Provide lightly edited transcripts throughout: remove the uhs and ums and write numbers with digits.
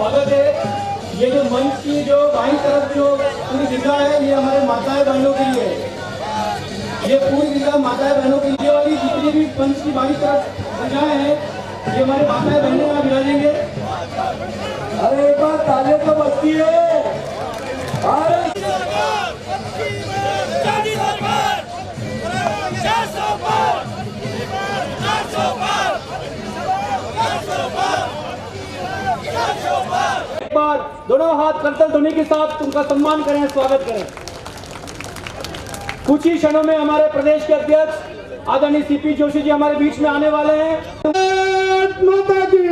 स्वागत है। ये जो मंच की जो बाईं तरफ जो पूरी जगह है ये हमारे माताएं बहनों के लिए है। ये पूरी जगह माताएं बहनों के लिए वाली जितनी भी मंच की बाईं तरफ जगह है ये हमारे माताएं बहनें यहाँ बिराजेंगे। अरे एक बार तालियां तो बजती है। अरे एक बार दोनों हाथ करतल ध्वनि के साथ उनका सम्मान करें, स्वागत करें। कुछ ही क्षणों में हमारे प्रदेश के अध्यक्ष आदरणीय सीपी जोशी जी हमारे बीच में आने वाले हैं। भारत माता की,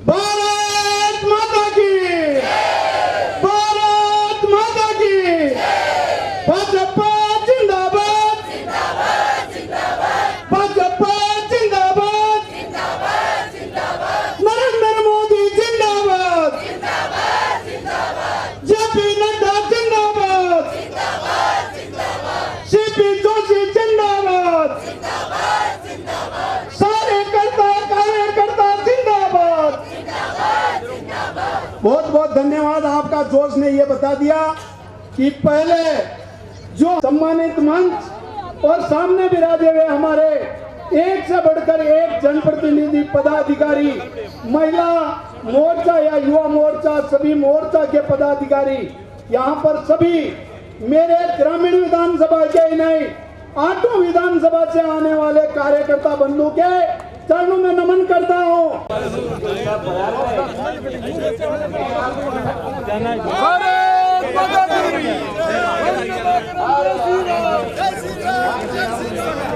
भारत माता की, भारत माता की, भाजपा जिंदाबाद, भाजपा जिंदाबाद, नरेंद्र मोदी जिंदाबाद, जेपी नड्डा जिंदाबाद, सीपी जोशी जिंदाबाद, सारे कार्यकर्ता जिंदाबाद। बहुत बहुत धन्यवाद। आपका जोश ने ये बता दिया कि पहले जो सम्मानित मंच और सामने विराजे हुए हमारे एक से बढ़कर एक जनप्रतिनिधि पदाधिकारी, महिला मोर्चा या युवा मोर्चा, सभी मोर्चा के पदाधिकारी यहाँ पर सभी मेरे ग्रामीण विधानसभा के ही नहीं 8 विधानसभा से आने वाले कार्यकर्ता बंधु के चरणों में नमन करता हूँ।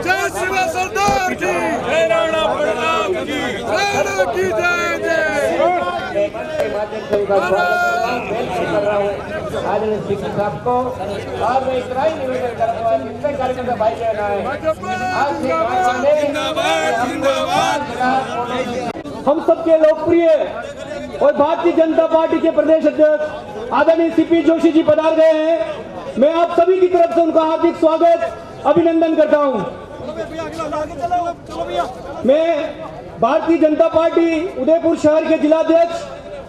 जय शिवा सरदार की, जय राणा प्रताप की, राणा की जय जय। आदरणीय स्पीकर साहब को और मैं इतना ही निवेदन करता हूँ जितने कार्यकर्ता भाई बहन आए हम सबके लोकप्रिय और भारतीय जनता पार्टी के प्रदेश अध्यक्ष आदरणीय सीपी जोशी जी पधार गए हैं। मैं आप सभी की तरफ से उनका हार्दिक स्वागत अभिनंदन करता हूं। मैं भारतीय जनता पार्टी उदयपुर शहर के जिलाध्यक्ष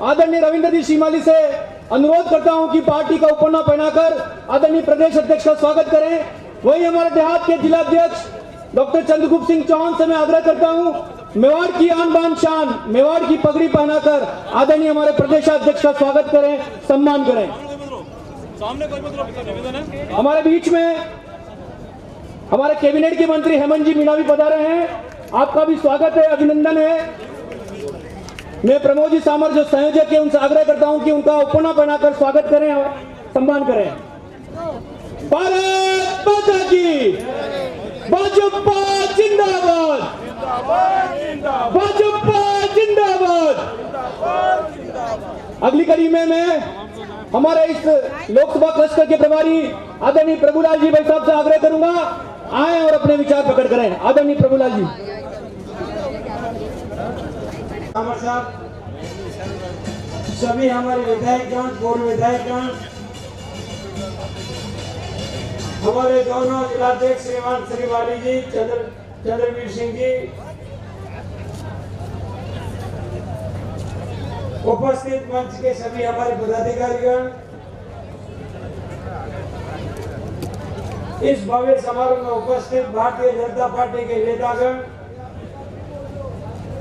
आदरणीय रविंद्र जी श्रीमाली से अनुरोध करता हूं कि पार्टी का उपन्ना पहनाकर आदरणीय प्रदेश अध्यक्ष का स्वागत करें। वही हमारे देहात के जिलाध्यक्ष डॉक्टर चंद्रगुप्त सिंह चौहान से मैं आग्रह करता हूं मेवाड़ की आन बान शान, मेवाड़ की पगड़ी पहनाकर आदरणीय हमारे प्रदेशाध्यक्ष का स्वागत करें, सम्मान करें। हमारे बीच में हमारे कैबिनेट के मंत्री हेमंत जी मीणा भी पधारे हैं। आपका भी स्वागत है, अभिनंदन है। मैं प्रमोद जी सामर जो संयोजक है उनसे आग्रह करता हूं कि उनका उपन्ना पहनाकर स्वागत करें और सम्मान करें। भारत माता की, भाजपा जिंदाबाद, भाजपा जिंदाबाद। अगली कड़ी में मैं हमारे इस लोकसभा क्लस्टर के प्रभारी आदरणीय प्रभुलाल जी भाई साहब से आग्रह करूंगा, आए और अपने विचार प्रकट करें। आदरणीय प्रभुलाल जी। सभी हमारे विधायकगण, पूर्व विधायकगण, हमारे दोनों जिलाध्यक्ष श्रीमान श्रीवाली जी, चंद्रवीर सिंह जी, उपस्थित मंच के सभी हमारे पदाधिकारीगण, इस भव्य समारोह में उपस्थित भारतीय जनता पार्टी के नेतागण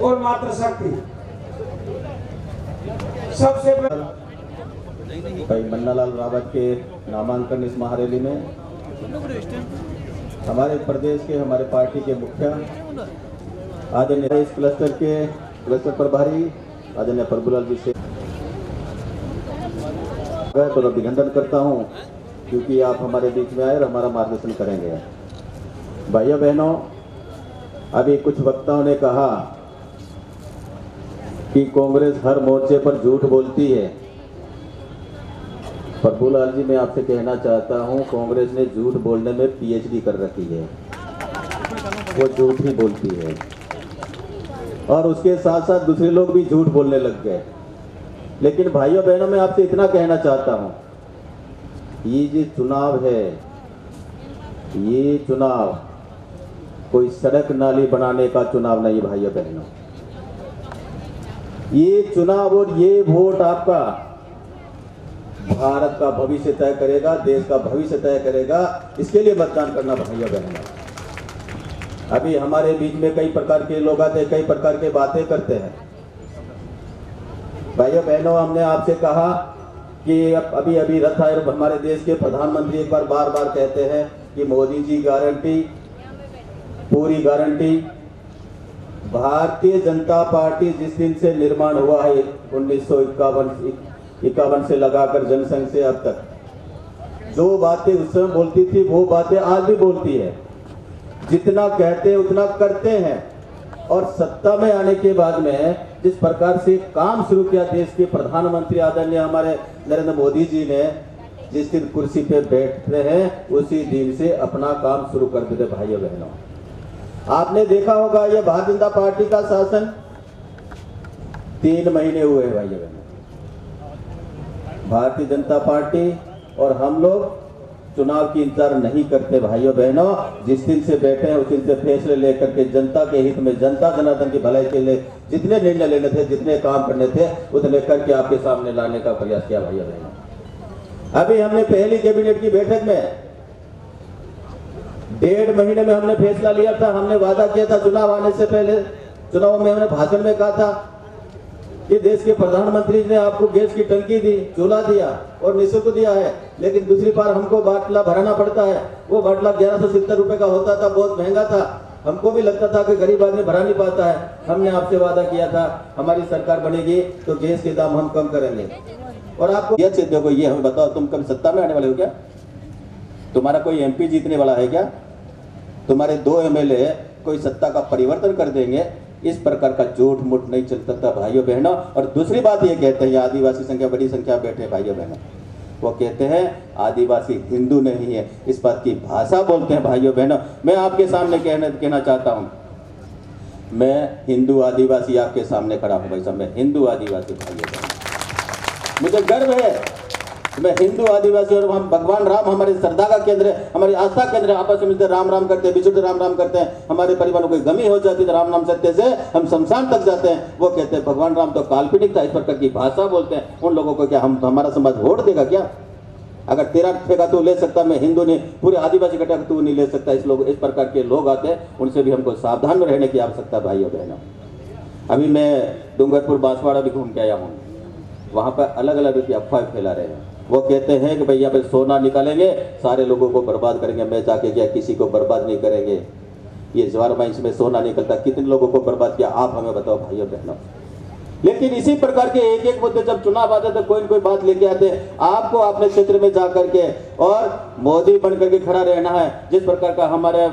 और मातृशक्ति, सबसे भाई मन्नालाल रावत के नामांकन इस महारैली में हमारे प्रदेश के हमारे पार्टी के मुखिया आदरणीय इस क्लस्टर प्रभारी आदरणीय प्रभुलाल जी से तो अभिनंदन करता हूं क्योंकि आप हमारे बीच में आए और हमारा मार्गदर्शन करेंगे। भाइयों बहनों, अभी कुछ वक्ताओं ने कहा कि कांग्रेस हर मोर्चे पर झूठ बोलती है। प्रभुलाल जी, मैं आपसे कहना चाहता हूं, कांग्रेस ने झूठ बोलने में पीएचडी कर रखी है, वो झूठ ही बोलती है और उसके साथ साथ दूसरे लोग भी झूठ बोलने लग गए। लेकिन भाइयों बहनों, मैं आपसे इतना कहना चाहता हूं, ये जो चुनाव है, ये चुनाव कोई सड़क नाली बनाने का चुनाव नहीं भाइयों बहनों। ये चुनाव और ये वोट आपका भारत का भविष्य तय करेगा, देश का भविष्य तय करेगा। इसके लिए मतदान करना भाइयों बहनों। अभी हमारे बीच में कई प्रकार के लोग आते हैं, कई प्रकार के बातें करते हैं। भाइयों बहनों, हमने आपसे कहा कि अभी अभी रथ आए, हमारे देश के प्रधानमंत्री एक बार बार बार कहते हैं कि मोदी जी गारंटी, पूरी गारंटी। भारतीय जनता पार्टी जिस दिन से निर्माण हुआ है 1951 से लगाकर जनसंघ से अब तक, जो बातें उस समय बोलती थी वो बातें आज भी बोलती है। जितना कहते हैं उतना करते हैं। और सत्ता में आने के बाद में जिस प्रकार से काम शुरू किया देश के प्रधानमंत्री आदरणीय हमारे नरेंद्र मोदी जी ने, जिस दिन कुर्सी पे बैठते हैं उसी दिन से अपना काम शुरू कर देते। भाइयों बहनों, आपने देखा होगा यह भारतीय जनता पार्टी का शासन 3 महीने हुए हैं। भाइयों बहनों, भारतीय जनता पार्टी और हम लोग चुनाव की इंतजार नहीं करते। भाइयों बहनों, जिस दिन से बैठे हैं उस दिन से फैसले लेकर के जनता के हित में, जनता जनार्दन की भलाई के लिए जितने निर्णय लेने थे, जितने काम करने थे, उतने करके आपके सामने लाने का प्रयास किया। भाइयों बहनों, अभी हमने पहली कैबिनेट की बैठक में 1.5 महीने में हमने फैसला लिया था। हमने वादा किया था चुनाव आने से पहले, चुनाव में हमने भाषण में कहा था कि देश के प्रधानमंत्री ने आपको गैस की टंकी दी, चूल्हा दिया और निःशुल्क दिया है, लेकिन दूसरी बार हमको बाटला भराना पड़ता है। वो बाटला 1170 रुपए का होता था, बहुत महंगा था। हमको भी लगता था कि गरीब आदमी भरा नहीं पाता है। हमने आपसे वादा किया था हमारी सरकार बनेगी तो गैस के दाम हम कम करेंगे। और आपको यह चीज देखो, ये हमें बताओ, तुम कभी सत्ता में आने वाले हो क्या? तुम्हारा कोई MP जीतने वाला है क्या? तुम्हारे 2 MLA कोई सत्ता का परिवर्तन कर देंगे? इस प्रकार का झूठ मूठ नहीं चल सकता भाइयों बहनों। और दूसरी बात ये कहते हैं आदिवासी संख्या बड़ी संख्या बैठे भाइयों बहनों, वो कहते हैं आदिवासी हिंदू नहीं है, इस बात की भाषा बोलते हैं। भाइयों बहनों, मैं आपके सामने कहना चाहता हूं, मैं हिंदू आदिवासी आपके सामने खड़ा हूं। भाई साहब, मैं हिंदू आदिवासी भाइयों बहनों, मुझे गर्व है मैं हिंदू आदिवासी। और हम भगवान राम हमारे श्रद्धा का केंद्र है, हमारी आस्था केंद्र है। आपस में मिलकर राम राम करते हैं, विशुद्ध राम राम करते हैं। हमारे परिवारों को गमी हो जाती है राम नाम सत्य से, हम शमशान तक जाते हैं। वो कहते हैं भगवान राम तो काल्पनिक था, इस प्रकार की भाषा बोलते हैं। उन लोगों को क्या हमारा समाज वोट देगा क्या? अगर तेरा ठेका तू ले सकता, मैं हिंदू नहीं, पूरे आदिवासी का ठेका तू नहीं ले सकता। इस प्रकार के लोग आते हैं, उनसे भी हमको सावधान में रहने की आवश्यकता भाइयों बहनों। अभी मैं डूंगरपुर बांसवाड़ा भी घूम के आया हूँ। वहाँ पर अलग अलग अफवाह फैला रहे हैं। वो कहते हैं कि भाई यहाँ पे सोना निकालेंगे, सारे लोगों को बर्बाद करेंगे। मैं जाके क्या किसी को बर्बाद नहीं करेंगे। ये ज्वार माइंस में सोना निकलता, कितने लोगों को बर्बाद किया आप हमें बताओ भाइयों बहनों। लेकिन इसी प्रकार के एक एक मुद्दे जब चुनाव आते तो कोई न कोई बात लेके आते हैं। आपको अपने क्षेत्र में जा करके और मोदी बन करके खड़ा रहना है। जिस प्रकार का हमारे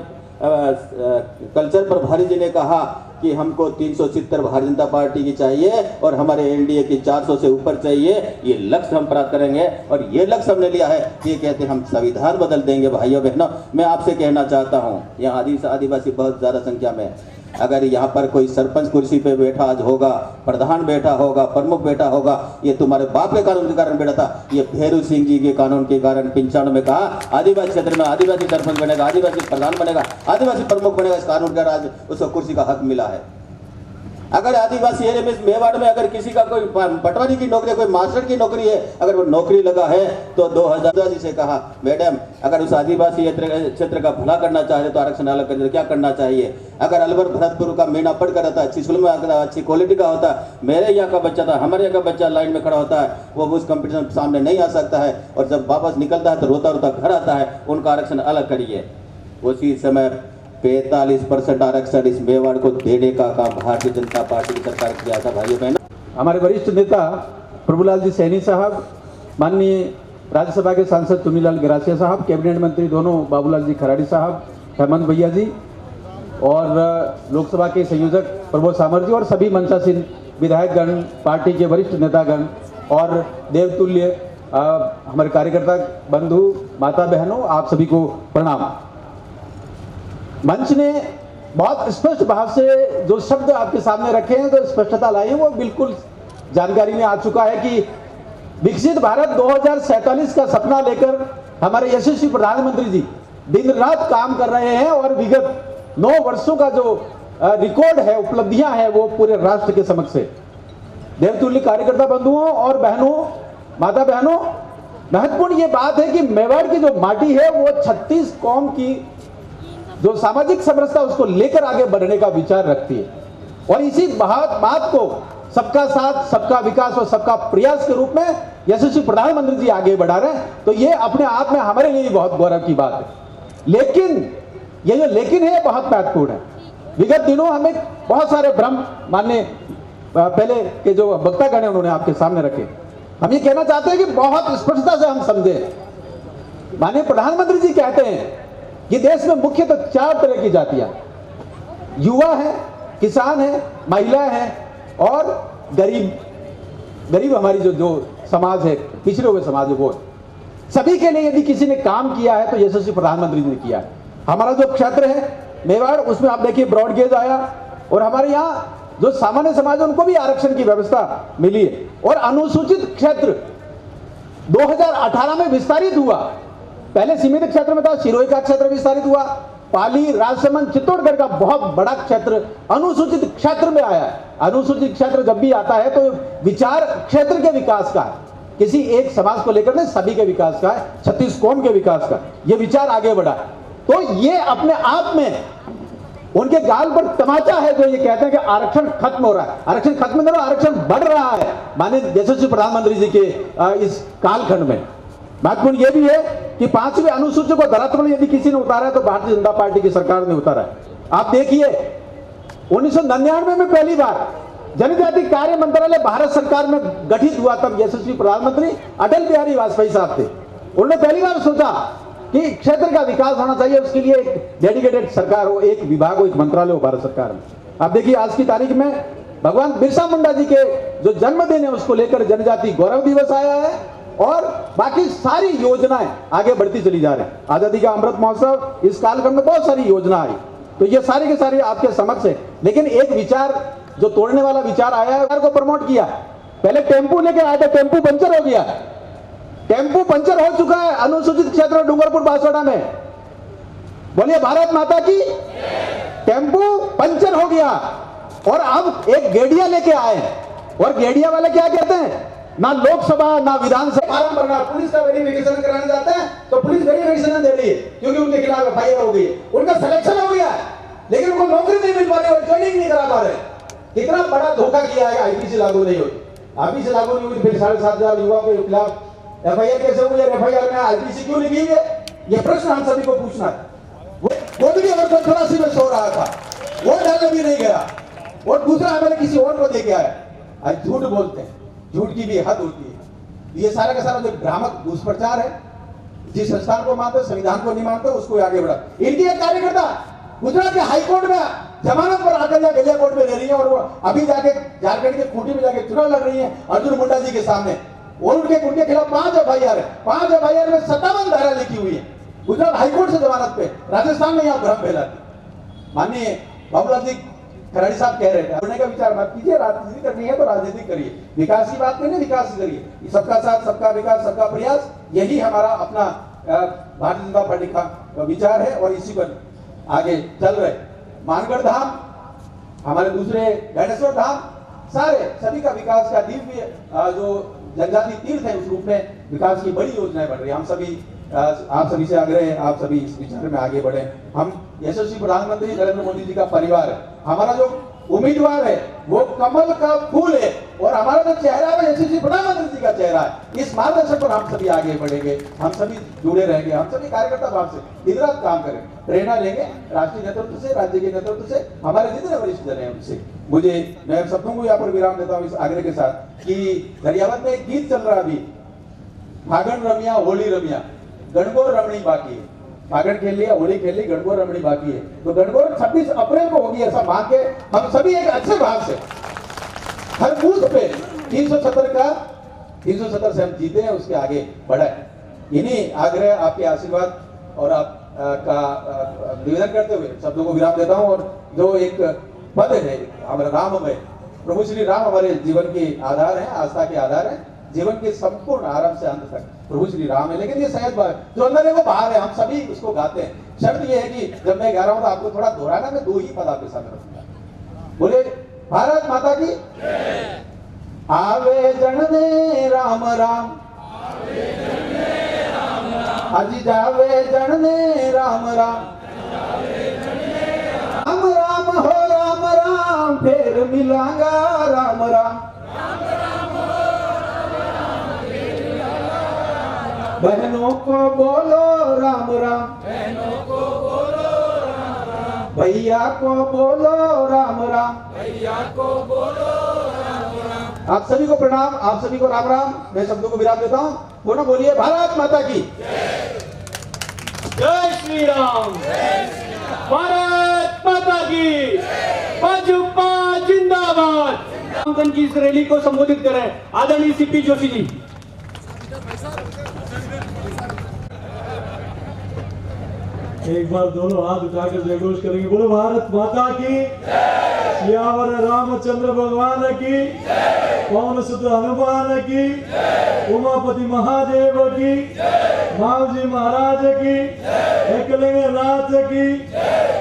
कल्चर प्रभारी जी ने कहा कि हमको 370 भारतीय जनता पार्टी की चाहिए और हमारे NDA की 400 से ऊपर चाहिए, ये लक्ष्य हम प्राप्त करेंगे। और ये लक्ष्य हमने लिया है, ये कहते हैं हम संविधान बदल देंगे। भाइयों बहनों, मैं आपसे कहना चाहता हूँ, यहाँ आदिवासी बहुत ज़्यादा संख्या में, अगर यहाँ पर कोई सरपंच कुर्सी पे बैठा आज होगा, प्रधान बैठा होगा, प्रमुख बैठा होगा, ये तुम्हारे बाप के कानून के कारण बैठा था। ये भैरू सिंह जी के कानून के कारण 95 में कहा आदिवासी क्षेत्र में आदिवासी सरपंच बनेगा, आदिवासी प्रधान बनेगा, आदिवासी प्रमुख बनेगा। इस कानून का राज उसको कुर्सी का हक मिला है। अगर आदिवासी एरिया में मेवाड़ में अगर किसी का कोई पटवारी की नौकरी, कोई मास्टर की नौकरी है, अगर वो नौकरी लगा है तो 2000 से कहा मैडम अगर उस आदिवासी क्षेत्र का भला करना चाहे तो आरक्षण अलग कर क्या करना चाहिए। अगर अलवर भरतपुर का मीना पढ़ कर रहता है, अच्छी स्कूल में अच्छी क्वालिटी का होता है, मेरे यहाँ का बच्चा था, हमारे यहाँ का बच्चा लाइन में खड़ा होता है, वो उस कंपटीशन सामने नहीं आ सकता है और जब वापस निकलता है तो रोता रोता घर आता है। उनका आरक्षण अलग करिए। उसी समय 45% आरक्षण इस मेवाड़ को देने का काम भारतीय जनता पार्टी की सरकार किया था। भाइयों बहनों, हमारे वरिष्ठ नेता प्रभुलाल जी सैनी साहब, माननीय राज्यसभा के सांसद चुनीलाल गिरासिया साहब, कैबिनेट मंत्री दोनों बाबूलाल जी खराड़ी साहब, हेमंत भैया जी और लोकसभा के संयोजक प्रबोध सामर जी और सभी मंचासीन विधायकगण, पार्टी के वरिष्ठ नेतागण और देवतुल्य हमारे कार्यकर्ता बंधु माता बहनों, आप सभी को प्रणाम। मंच ने बहुत स्पष्ट भाव से जो शब्द आपके सामने रखे हैं, तो स्पष्टता लाई है, वो बिल्कुल जानकारी में आ चुका है कि विकसित भारत 2047 का सपना लेकर हमारे यशस्वी प्रधानमंत्री जी दिन रात काम कर रहे हैं और विगत 9 वर्षों का जो रिकॉर्ड है, उपलब्धियां हैं, वो पूरे राष्ट्र के समक्ष है। देवतुल्य कार्यकर्ता बंधुओं और बहनों, माता बहनों, महत्वपूर्ण ये बात है कि मेवाड़ की जो माटी है वो 36 कौम की जो सामाजिक समरसता उसको लेकर आगे बढ़ने का विचार रखती है, और इसी बात को सबका साथ, सबका विकास और सबका प्रयास के रूप में यशस्वी प्रधानमंत्री जी आगे बढ़ा रहे हैं। तो ये अपने आप में हमारे लिए बहुत गौरव की बात है। लेकिन ये जो लेकिन है बहुत महत्वपूर्ण है। विगत दिनों हमें बहुत सारे भ्रम मानने पहले के जो वक्तागण है उन्होंने आपके सामने रखे। हम ये कहना चाहते हैं कि बहुत स्पष्टता से हम समझे। माननीय प्रधानमंत्री जी कहते हैं कि देश में मुख्यतः 4 तरह की जातियां, युवा है, किसान है, महिला है और गरीब हमारी जो समाज है, पिछड़े हुए समाज है, वो है। सभी के लिए यदि किसी ने काम किया है तो यशस्वी प्रधानमंत्री जी ने किया। हमारा जो क्षेत्र है मेवाड़, उसमें आप देखिए ब्रॉड गेज आया, और हमारे यहाँ जो सामान्य समाज है उनको भी आरक्षण की व्यवस्था मिली है। और अनुसूचित क्षेत्र 2018 में विस्तारित हुआ। पहले सीमित क्षेत्र में था, सिरोही का क्षेत्र विस्तारित हुआ, पाली, राजसमंद, चित्तौड़गढ़ का बहुत बड़ा क्षेत्र अनुसूचित क्षेत्र में आया है। अनुसूचित क्षेत्र जब भी आता है तो विचार क्षेत्र के विकास का है, किसी एक समाज को लेकर नहीं, सभी के विकास का है, 36 कौम के विकास का ये विचार आगे बढ़ा। तो ये अपने आप में उनके गाल पर तमाचा है जो ये कहते हैं कि आरक्षण खत्म हो रहा है। आरक्षण खत्म नहीं हो रहा, आरक्षण बढ़ रहा है माननीय यशस्वी प्रधानमंत्री जी के इस कालखंड में। महत्वपूर्ण यह भी है कि 5वीं अनुसूची को धरातल में यदि किसी ने उतारा है तो भारतीय जनता पार्टी की सरकार ने उतारा है। आप देखिए 1999 में पहली बार जनजाति कार्य मंत्रालय भारत सरकार में गठित हुआ, तब यशस्वी प्रधानमंत्री अटल बिहारी वाजपेयी साहब थे। उन्होंने पहली बार सोचा कि क्षेत्र का विकास होना चाहिए, उसके लिए एक डेडिकेटेड सरकार हो, एक विभाग हो, एक मंत्रालय हो भारत सरकार में। आप देखिए आज की तारीख में भगवान बिरसा मुंडा जी के जो जन्मदिन है उसको लेकर जनजाति गौरव दिवस आया है, और बाकी सारी योजनाएं आगे बढ़ती चली जा रही है। आजादी का अमृत महोत्सव, इस कालखंड में बहुत सारी योजना आई, तो ये सारी के सारी आपके समक्ष है। लेकिन एक विचार जो तोड़ने वाला विचार आया है को प्रमोट किया। पहले टेम्पू लेके आए थे, टेम्पू पंचर हो गया, टेम्पू पंचर हो चुका है अनुसूचित क्षेत्र डूंगरपुर बांसवाड़ा में। बोलिए भारत माता की। टेम्पू पंचर हो गया और अब एक गेड़िया लेके आए, और गेड़िया वाले क्या कहते हैं, ना लोकसभा ना विधानसभा फॉर्म भरना, पुलिस का वेरिफिकेशन कराने जाते हैं तो पुलिस वेरिफिकेशन दे रही है क्योंकि उनके खिलाफ एफआईआर हो गई है, उनका सिलेक्शन हो गया है, लेकिन उनको नौकरी नहीं मिल पा रही और ट्रेनिंग नहीं करा पा रहे। कितना बड़ा धोखा किया है। आईपीसी लागू नहीं हुई, आईपीसी लागू नहीं हुई, फिर 7,500 युवाओं के खिलाफ एफआईआर कैसे हुई, एफआईआर में आईपीसी क्यों नहीं की है, ये प्रश्न हम सभी को पूछना है। वो भी अगर 84 में सो रहा था, वो डालने भी नहीं गया, और दूसरा हमारे किसी और को दे के आया। आज झूठ बोलते हैं, झूठ की भी हद होती है। ये सारा का सारा जो भ्रामक दुष्प्रचार है, जिस संस्थान को मानते संविधान को नहीं मानते उसको आगे बढ़ा। इनकी एक कार्यकर्ता गुजरात के हाईकोर्ट में जमानत पर आकर या गलिया कोर्ट में रह रही है, और वो अभी जाके झारखंड के खूंटी में जाके चुनाव लड़ रही है अर्जुन मुंडा जी के सामने, और उनके खिलाफ 5 एफआईआर है। 5 एफआईआर में 57 धारा लिखी हुई है गुजरात हाईकोर्ट से जमानत पे। राजस्थान में यहाँ भ्रम फैलाती। माननीय बाबूलाल जी खराड़ी साहब कह रहे थे, बोलने का विचार मत कीजिए, राजनीति करनी है तो राजनीति करिए, विकास की बात करिए, विकास करिए। सबका साथ, सबका विकास, सबका प्रयास, यही हमारा अपना भारतीय जनता पार्टी का विचार है, और इसी पर आगे चल रहे। मानगढ़ धाम, हमारे दूसरे गणेश्वर धाम, सारे सभी का विकास का दिव्य जो जनजाति तीर्थ है उस रूप में विकास की बड़ी योजनाएं बढ़ रही है। हम सभी आप सभी से आग्रह है, आप सभी इस विचार में आगे बढ़े। हम यशस्वी प्रधानमंत्री नरेंद्र मोदी जी का परिवार है, हमारा जो उम्मीदवार है वो कमल का फूल है, और हमारा जो चेहरा है यशस्वी प्रधानमंत्री जी का चेहरा है। इस मार्गदर्शन पर हम सभी आगे बढ़ेंगे, हम सभी जुड़े रहेंगे, हम सभी कार्यकर्ता भाव से दिन रात काम करें, प्रेरणा लेंगे राष्ट्रीय नेतृत्व से, राज्य के नेतृत्व से, हमारे जितने वरिष्ठ जन हैं उनसे। मैं शब्दों को यहाँ पर विराम देता हूँ इस आग्रह के साथ कि दरियावत में एक गीत चल रहा है अभी, फागण रमिया होली रमिया गणगौर रमणी बाकी है। फागण खेल लिया, होली खेल ली, गणगौर रमणी बाकी है। तो गणगौर 26 अप्रैल को होगी, ऐसा मान के हम सभी एक अच्छे भाव से हर बूथ पे 370 से हम जीते हैं, उसके आगे बढ़े। इन्हीं आग्रह, आपके आशीर्वाद और आप का निवेदन करते हुए शब्दों को विराम देता हूं। और जो एक पद है हमारा राममय, प्रभु श्री राम हमारे जीवन के आधार है, आस्था के आधार है, जीवन के संपूर्ण आरंभ से अंत तक प्रभु श्री राम है। लेकिन ये सहज बात जो अंदर है वो बाहर है, हम सभी उसको गाते हैं। शर्त ये है कि जब मैं गा रहा हूं तो आपको थोड़ा दोहराना, मैं 2 ही पद आपके सामने रखूंगा। बोले भारत माता की, आवे जन दे राम राम, अजी जावे जन दे राम राम, राम राम हो राम राम, फिर मिलांगा राम राम, बहनों को बोलो राम राम, भैया को बोलो राम राम, आप सभी को प्रणाम, आप सभी को राम राम। मैं शब्दों को विराम देता हूँ। बोलो बोलिए भारत माता की जय श्री राम, भारत माता की, भाजपा जिंदाबाद। की इस रैली को संबोधित करें आदरणीय सीपी जोशी जी। एक बार दोनों हाथ उठाकर जयघोष करेंगे। बोलो भारत माता की, सियावर रामचंद्र भगवान की, पवन सुत हनुमान की, उमापति महादेव की, मावजी महाराज की, एकलिंग नाथ की,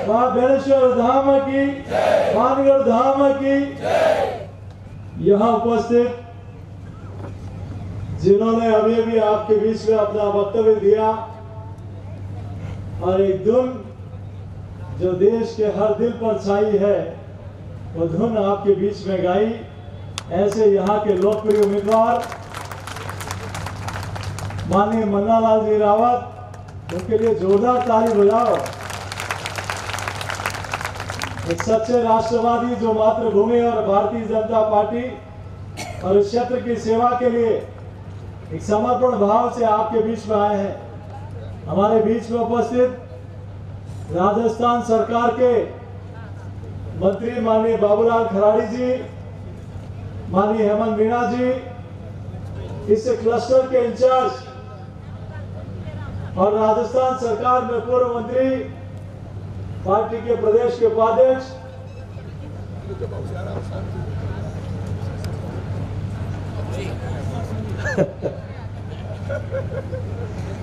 मां बेणेश्वर धाम की, मानगढ़ धाम की। यहाँ उपस्थित जिन्होंने अभी अभी आपके बीच में अपना वक्तव्य दिया और एक धुन जो देश के हर दिल पर छाई है वो धुन आपके बीच में गाई, ऐसे यहाँ के लोकप्रिय उम्मीदवार माननीय मन्नालाल जी रावत, उनके लिए जोरदार ताली बजाओ। एक सच्चे राष्ट्रवादी जो मातृभूमि और भारतीय जनता पार्टी और इस क्षेत्र की सेवा के लिए एक समर्पण भाव से आपके बीच में आए हैं। हमारे बीच में उपस्थित राजस्थान सरकार के मंत्री माननीय बाबूलाल खराड़ी जी, माननीय हेमंत मीणा जी, इस क्लस्टर के इंचार्ज और राजस्थान सरकार में पूर्व मंत्री, पार्टी के प्रदेश के उपाध्यक्ष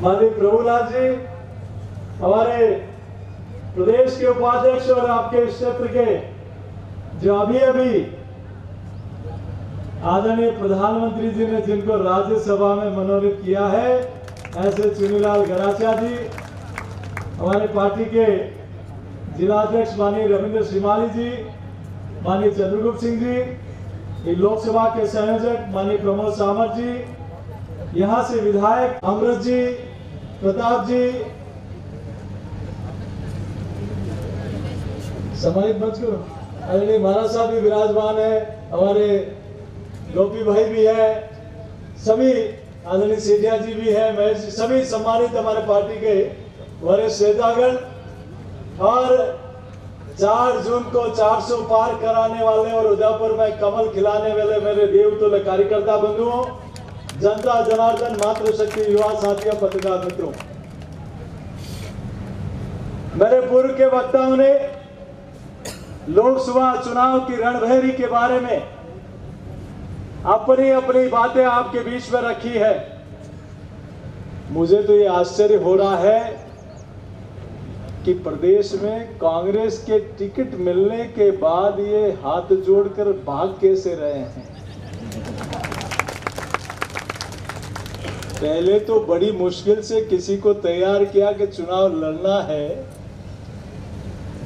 माननीय प्रभुलाल जी, हमारे प्रदेश के उपाध्यक्ष और आपके क्षेत्र के जो अभी अभी आदरणीय प्रधानमंत्री जी ने जिनको राज्यसभा में मनोनीत किया है, ऐसे चुनीलाल गराचा जी, हमारे पार्टी के जिलाध्यक्ष माननीय रविंद्र श्रीमाली जी, माननीय चंद्रगुप्त सिंह जी, लोकसभा के संयोजक माननीय प्रमोद सामंत जी, यहाँ से विधायक अमृत जी, प्रताप जी, सम्मानित मंच को आदरणीय महाराज साहब भी विराजमान है, हमारे गोपी भाई भी है, सभी आदरणीय सेठिया जी भी है, महेश जी, सभी सम्मानित हमारे पार्टी के वरिष्ठ नेतागण और 4 जून को 400 पार कराने वाले और उदयपुर में कमल खिलाने वाले मेरे देवतुल्य कार्यकर्ता बंधुओं, जनता जनार्दन मातृशक्ति युवा साथियों, पत्रकार मित्रों, मेरे पूर्व के वक्ताओं ने लोकसभा चुनाव की रणभेरी के बारे में अपनी अपनी बातें आपके बीच में रखी है। मुझे तो ये आश्चर्य हो रहा है कि प्रदेश में कांग्रेस के टिकट मिलने के बाद ये हाथ जोड़कर भाग कैसे रहे हैं। पहले तो बड़ी मुश्किल से किसी को तैयार किया कि चुनाव लड़ना है,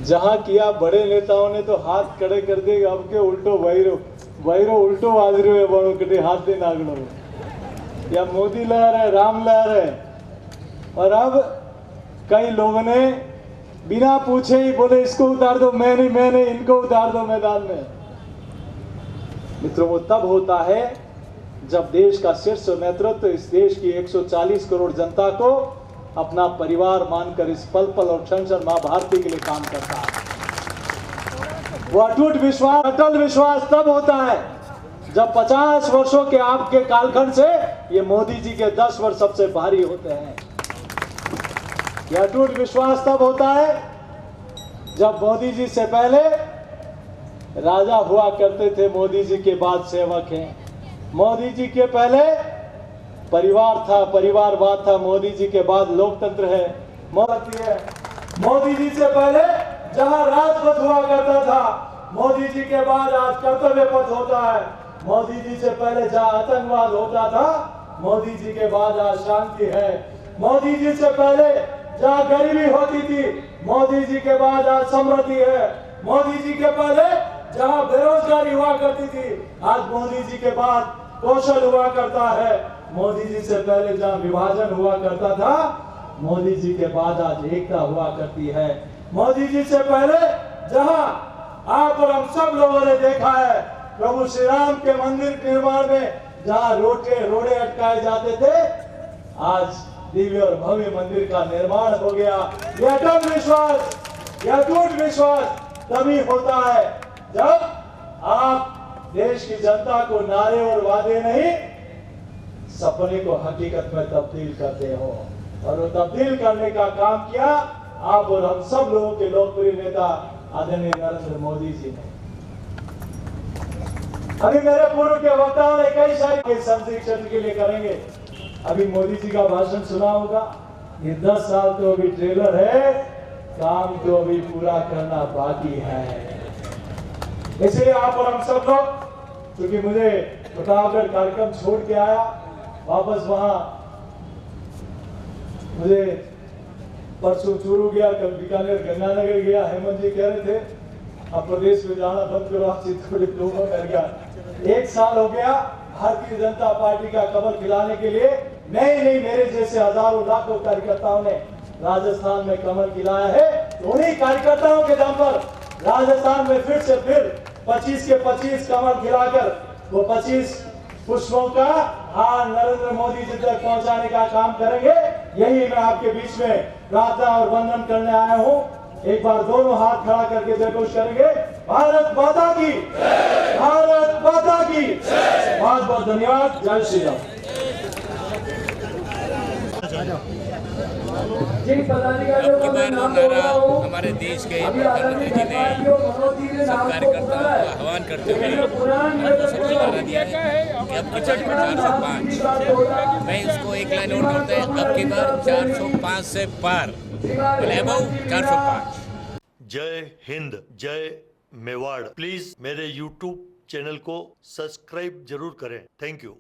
जहां किया बड़े नेताओं ने तो हाथ खड़े कर दिए, अब के उल्टो वैरो उल्टो हाजिर है, बड़ों के हाथ दे नागड़ो, या मोदी लहर है, राम लहर है। और अब कई लोगों ने बिना पूछे ही बोले इसको उतार दो, मैं नहीं, इनको उतार दो मैदान में। मित्रों, वो तब होता है जब देश का शीर्ष नेतृत्व इस देश की 140 करोड़ जनता को अपना परिवार मानकर इस पल पल और क्षण क्षण मां भारती के लिए काम करता है। वो अटूट विश्वास, अटल विश्वास तब होता है जब 50 वर्षों के आपके कालखंड से ये मोदी जी के 10 वर्ष सबसे भारी होते हैं। ये अटूट विश्वास तब होता है जब मोदी जी से पहले राजा हुआ करते थे, मोदी जी के बाद सेवक हैं। मोदी जी के पहले परिवार था, परिवारवाद था, मोदी जी के बाद लोकतंत्र है। मोदी जी से पहले जहां राजपथ हुआ करता था, मोदी जी के बाद आज कर्तव्य पथ होता है। मोदी जी से पहले जहाँ आतंकवाद होता था, मोदी जी के बाद आज शांति है। मोदी जी से पहले जहाँ गरीबी होती थी, मोदी जी के बाद आज समृद्धि है। मोदी जी के पहले जहाँ बेरोजगारी हुआ करती थी, आज मोदी जी के बाद कौशल हुआ करता है। मोदी जी से पहले जहाँ विभाजन हुआ करता था, मोदी जी के बाद आज एकता हुआ करती है। मोदी जी से पहले जहाँ आप और हम सब लोगों ने देखा है, प्रभु श्री राम के मंदिर निर्माण में जहाँ रोड़े अटकाए जाते थे, आज दिव्य और भव्य मंदिर का निर्माण हो गया। यह अटूट विश्वास, यह अटूट विश्वास तभी होता है जब आप देश की जनता को नारे और वादे नहीं, सपने को हकीकत में तब्दील करते हो। और वो तब्दील करने का काम किया आप और हम सब लोगों के लोकप्रिय नेता आदरणीय नरेंद्र मोदी जी ने। अभी मेरे पूर्व के वक्ताओं ने कई सारी संसदीय क्षेत्र के लिए करेंगे। अभी मोदी जी का भाषण सुना होगा। ये 10 साल तो अभी ट्रेलर है, काम तो अभी पूरा करना बाकी है। इसलिए आप और हम सब लोग, क्योंकि मुझे प्रतापगढ़ कार्यक्रम छोड़ के आया, वापस वहां मुझे परसों चूरू गया, कल बीकानेर गंगानगर गया। हेमंत जी कह रहे थे अब प्रदेश में जाना बंद करो, आपसे थोड़े लोगों कर गया। 1 साल हो गया भारतीय जनता पार्टी का कमल खिलाने के लिए। नहीं, मेरे जैसे हजारों लाखों कार्यकर्ताओं ने राजस्थान में कमल खिलाया है। तो उन्हीं कार्यकर्ताओं के दम पर राजस्थान में फिर से 25 के 25 कमल खिलाकर वो 25 पुष्पों का हार नरेंद्र मोदी जी तक पहुंचाने का काम करेंगे। यही मैं आपके बीच में प्रार्थना और वंदन करने आया हूं। एक बार दोनों हाथ खड़ा करके जयघोष करेंगे, भारत माता की, भारत माता की। बहुत बहुत धन्यवाद। जय श्री राम। जिन पदाधिकारियों का मैं नाम बोल रहा हूं, हमारे देश के प्रधानमंत्री जी ने सब कार्यकर्ताओं को आह्वान करते हुए सबसे करा दिया है कि अब की तारीख में 405, मैं इसको एक लाइन और करते हैं, अब की बार 405 से पार, अबव 405। जय हिंद, जय मेवाड़। प्लीज मेरे YouTube चैनल को सब्सक्राइब जरूर करें। Thank you.